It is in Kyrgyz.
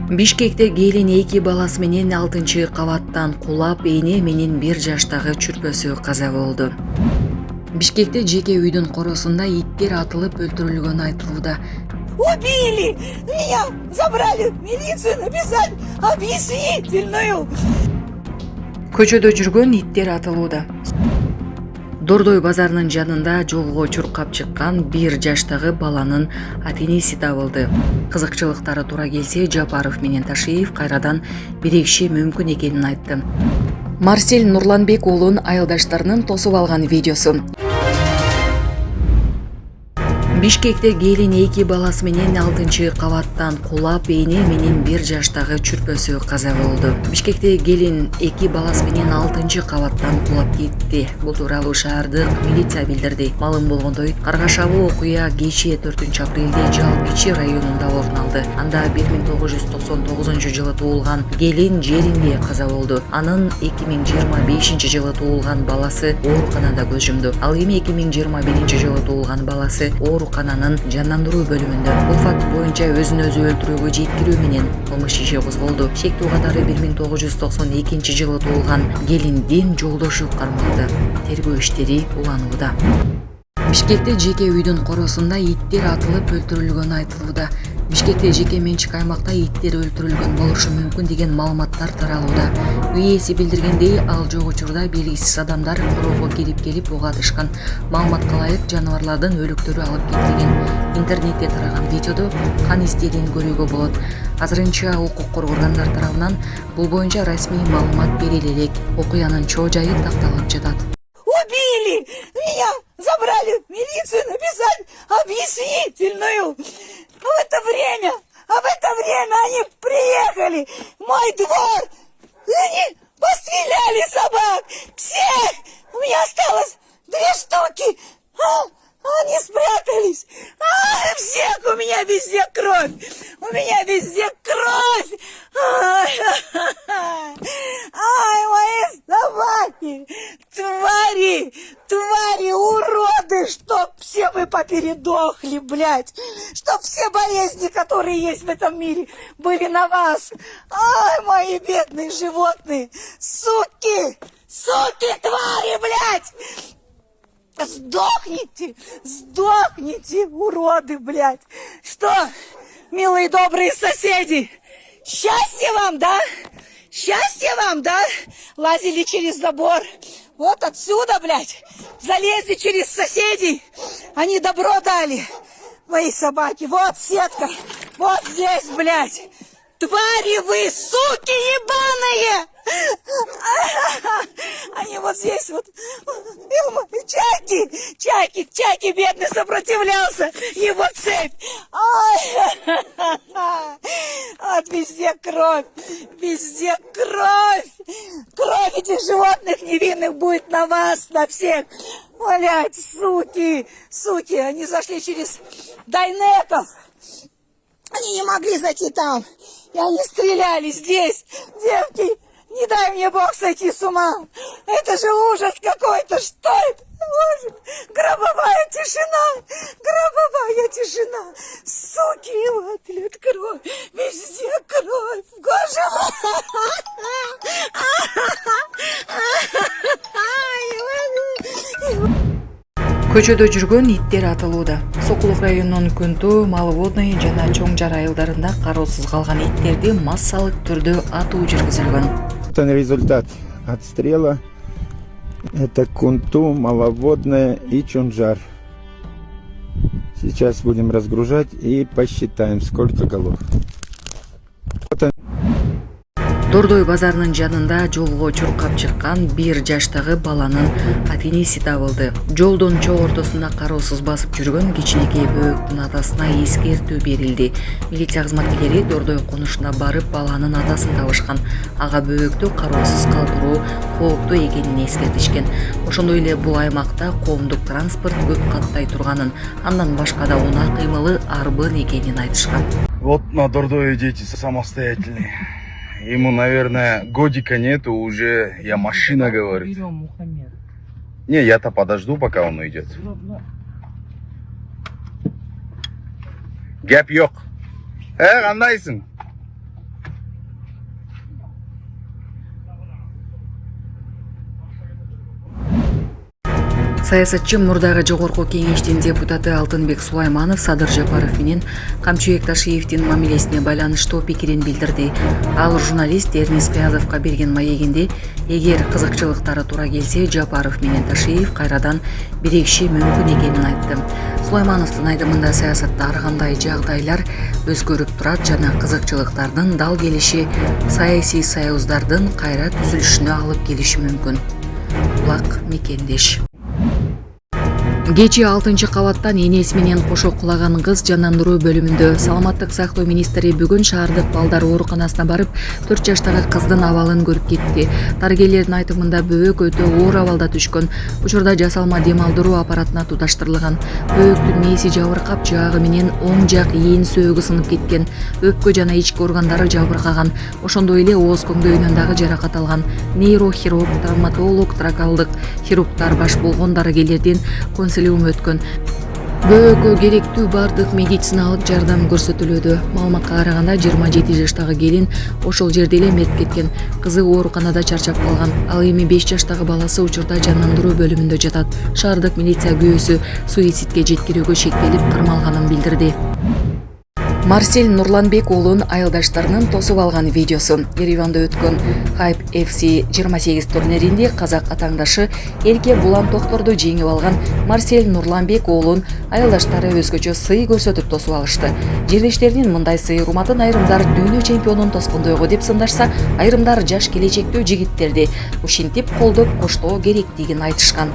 Бишкекте келин 2 баласы менен 6-кабаттан кулап, эне менен 1 жаштагы чүрпөсү каза болду. Бишкекте жеке үйдүн коросунда иттер атылып өлтүрүлгөнү айтылууда. Убили! Меня забрали в милицию, написали объяснительную. Көчөдө жүргөн иттер атылууда. Дордой базарынын жанында жолго чуркап чыккан 1 жаштагы баланын ата-энеси табылды. Кызыкчылыктары туура келсе, Жапаров менен Ташиев кайрадан бирикиши мүмкүн экенин айтты. Марсель Нурланбек уулун айылдаштарынын тосуп алган видеосу. Бишкекте келин 2 баласы менен 6-кабаттан кулап, эне менен 1 жаштагы чүрпөсү каза болду. Бишкекте келин 2 баласы менен 6-кабаттан кулап кетти. Бул тууралуу шаардык милиция билдирди. Маалым болгондой, каргашалуу окуя кечээ 4-апрелде Жалпичи районунда орун алды. Анда 1999 туулган келин жеринде каза болду. Анын 2025 туулган баласы ооруканада көз жумду. Ал эми 2021 туулган баласы оорукананын жандандыруу бөлүмүндө. Бул факт боюнча өзүн өзү өлтүрүүгө жеткирүү менен кылмыш иши козголду. Шектүү катары 1992 туулган келиндин жолдошу кармалды. Тергөө иштери уланууда. Бишкекте жеке үйдүн коросунда иттер атылып өлтүрүлгөнү айтылууда. Бишкекте жеке менчик аймакта иттер өлтүрүлгөн болушу мүмкүн деген маалыматтар таралууда. Үй ээси билдиргендей, ал жок учурда белгисиз адамдар корого келип ок атышкан. Маалыматка ылайык, жаныбарлардын өлүктөрү алып кетилген. Интернетте тараган видеодо кан издерин көрүүгө болот. Азырынча укук коргоо органдары тарабынан бул боюнча расмий маалымат бериле элек. Окуянын чоо жайы такталып жатат. Убили! Меня забрали в милицию, написали объяснительную. В это время они приехали в мой двор, и они постреляли собак, всех. У меня осталось 2 штуки, они спрятались. Всех, у меня везде кровь, у меня везде кровь. Ай, мои собаки, твари, уроды, чтоб все вы попередохли, блядь, чтоб все болезни, которые есть в этом мире, были на вас. Ай, мои бедные животные, суки, твари, блядь. Сдохните, уроды, блядь. Что, милые добрые соседи, счастье вам, да? Счастье вам, да? Лазили через забор. Вот отсюда, блядь, залезли через соседей. Они добро дали, мои собаки. Вот сетка, вот здесь, блядь. Твари вы, суки ебаные! Они вот здесь вот. Чайки, бедный, сопротивлялся. Его цепь. Вот везде кровь. Кровь этих животных невинных будет на вас, на всех. Блядь, суки, они зашли через Дайнеков. Они не могли зайти там. И они стреляли здесь. Девки, не дай мне Бог сойти с ума. Это же ужас какой-то. Что это? Боже, гробовая тишина. Суки, вот, лет кровь. Везде кровь. Боже мой. Көчөдө жүргөн иттер атылууда. Сокулук районунун Күнтүү, Маловодный жана Чоңжар айылдарында кароосуз калган иттерди массалык түрдө атуу жүргүзүлгөн. Это результат отстрела. Это Кунту, Маловодная и Чонжар. Сейчас будем разгружать и посчитаем, сколько голов. Дордой базарынын жанында жолго чуркап чыккан 1 жаштагы баланын ата-энеси табылды. Жолдун чоо ортосунда кароосуз басып жүргөн кичинекей бөөктүн атасына эскертүү берилди. Милиция кызматкерлери Дордой конушуна барып баланын атасын табышкан. Ага бөөктү кароосуз калтыруу кооптуу экенин эскертишкен. Ошондой эле бул аймакта коомдук транспорт көп каттай турганын, андан башка да унаа кыймылы арбын экенин айтышкан. Вот на Дордое дети самостоятельные. Ему, наверное, годика нету, уже я машина, говорит. Не, я-то подожду, пока он уйдет. Gap yok. Кандайсың? Саясатчы мурдагы жогорку кеңештин депутаты Алтынбек Сулайманов Садыр Жапаров менен Камчыбек Ташиевдин мамилесине байланыштуу пикирин билдирди. Ал журналист Эрнис Кыязовго берген маегинде, эгер кызыкчылыктары туура келсе, Жапаров менен Ташиев кайрадан биригиши мүмкүн экенин айтты. Сулаймановдун айтымында саясатта ар кандай жагдайлар өзгөрүп турат жана кызыкчылыктардын дал келиши саясий союздардын кайра түзүлүшүнө алып келиши мүмкүн. Булак мекендеш. Кечи 6-кабаттан энеси менен кошо кулаган кыз жандандыруу бөлүмүндө. Саламаттык сактоо министри бүгүн шаардык балдар ооруканасына барып 4 жаштагы кыздын абалын көрүп кетти. Дарыгерлердин айтымында бөбөк өтө оор абалда түшкөн. Учурда жасалма дем алдыруу аппаратына туташтырылган. Бөбөктүн мээси жабыркап, жагы менен оң жак ийин сөөгү сынып кеткен. Өпкө жана ички органдары жабыркаган. Ошондой эле ооз көңдөйүнөн дагы жаракат алган. Нейрохирург, травматолог, тракалдык хирургдар баш болгон дарыгерлердин өткөн. Бөбөккө керектүү бардык медициналык жардам көрсөтүлүүдө. Маалыматка караганда 27 жаштагы келин ошол жерде эле мерт кеткен. Кызы ооруканада чарчап калган. Ал эми 5 жаштагы баласы учурда жандандыруу бөлүмүндө жатат. Шаардык милиция күбөсү суицидке жеткирүүгө шектелип кармалганын билдирди. Марсель Нурланбек уулун айылдаштарынын тосуп алган видеосу. Ереванда өткөн Hype FC 28 турниринде казак атаңдашы Эрке Булан Токторду жеңип алган Марсель Нурланбек уулун айылдаштары өзгөчө сый көрсөтүп тосуп алышты. Жерлештеринин мындай сый урматын айрымдар дүйнө чемпионун тоскондойго деп сындашса, айрымдар жаш келечектүү жигиттерди ушинтип колдоп коштоо керектигин айтышкан.